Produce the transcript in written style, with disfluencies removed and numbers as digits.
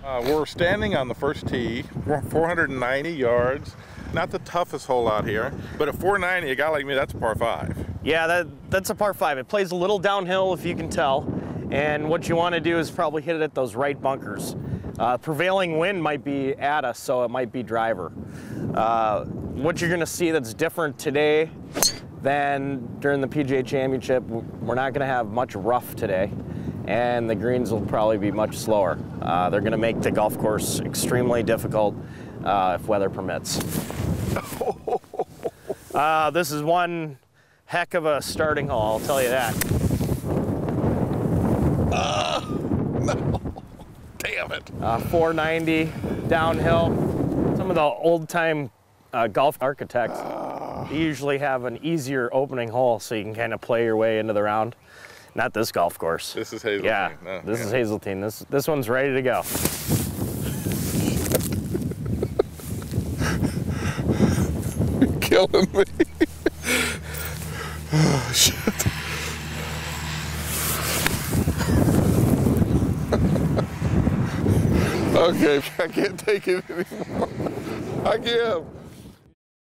We're standing on the first tee, 490 yards. Not the toughest hole out here, but at 490, a guy like me, that's a par 5. Yeah, that's a par 5. It plays a little downhill, if you can tell. And what you want to do is probably hit it at those right bunkers. Prevailing wind might be at us, so it might be driver. What you're going to see that's different today than during the PGA Championship, we're not going to have much rough today, and the greens will probably be much slower. They're going to make the golf course extremely difficult if weather permits. This is one heck of a starting hole, I'll tell you that. No. Damn it. 490 downhill. Some of the old-time golf architects usually have an easier opening hole so you can kind of play your way into the round. Not this golf course. This is Hazeltine. Yeah, No, this is Hazeltine. This one's ready to go. You're killing me. Oh, shit. Okay, I can't take it anymore. I give.